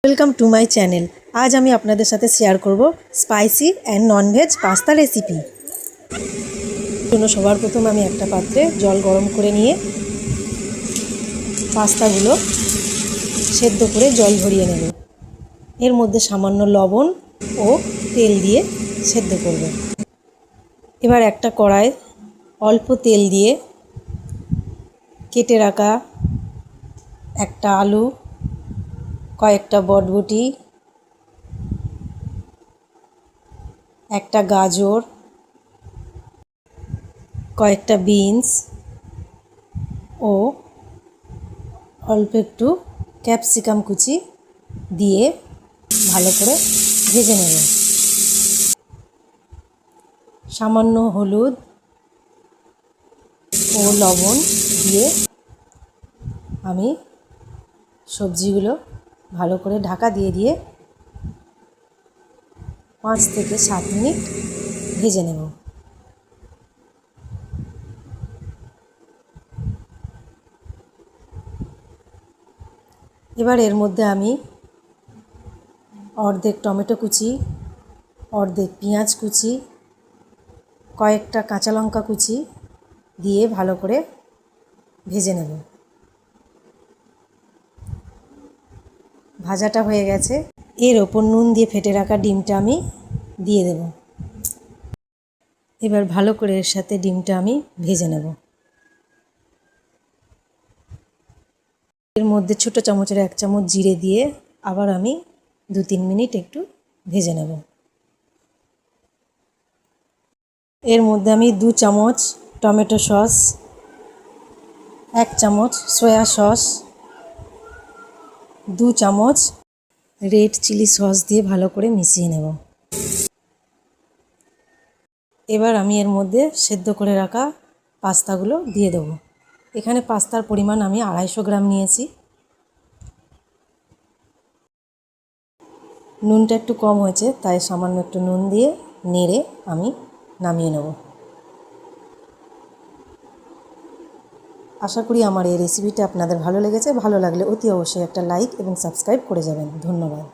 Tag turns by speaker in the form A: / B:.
A: Welcome to my channel. আজ আমি আপনাদের সাথে শেয়ার করব spicy and non veg pasta recipe. জন্য সবার প্রথম আমি একটা পাত্রে জল গরম করে নিয়ে পাস্তাগুলো সেদ্ধ করে জল ঝরিয়ে নেব। এর মধ্যে সামান্য লবণ ও তেল দিয়ে সেদ্ধ করব। এবার একটা কড়ায় অল্প তেল দিয়ে কেটে রাখা একটা আলু, কয়েকটা বটবটি, একটা গাজর, কয়েকটা বিনস ও অল্প একটু ক্যাপসিকাম কুচি দিয়ে ভালো করে ভেজে নেব। সামান্য হলুদ ও লবণ দিয়ে আমি সবজিগুলো ভালো করে ঢাকা দিয়ে 5 থেকে 7 মিনিট ভেজে নেব। এবার এর মধ্যে আমি অর্ধেক টমেটো কুচি, অর্ধেক পেঁয়াজ কুচি, কয়েকটা কাঁচা লঙ্কা কুচি দিয়ে ভালো করে ভেজে নেব। ভাজাটা হয়ে গেছে। এর ওপর নুন দিয়ে ফেটে রাখা ডিমটা আমি দিয়ে দেব। এবার ভালো করে এর সাথে ডিমটা আমি ভেজে নেব। এর মধ্যে ছোটো চামচের 1 চামচ জিরে দিয়ে আবার আমি 2-3 মিনিট একটু ভেজে নেব। এর মধ্যে আমি 2 চামচ টমেটো সস, 1 চামচ সয়া সস, 2 চামচ রেড চিলি সস দিয়ে ভালো করে মিশিয়ে নেব। এবার আমি এর মধ্যে সেদ্ধ করে রাখা পাস্তাগুলো দিয়ে দেবো। এখানে পাস্তার পরিমাণ আমি 250 গ্রাম নিয়েছি। নুনটা একটু কম হয়েছে, তাই সামান্য একটু নুন দিয়ে নেড়ে আমি নামিয়ে নেব। আশা করি আমার এই রেসিপিটা আপনাদের ভালো লেগেছে। ভালো লাগলে অতি অবশ্যই একটা লাইক এবং সাবস্ক্রাইব করে যাবেন। ধন্যবাদ।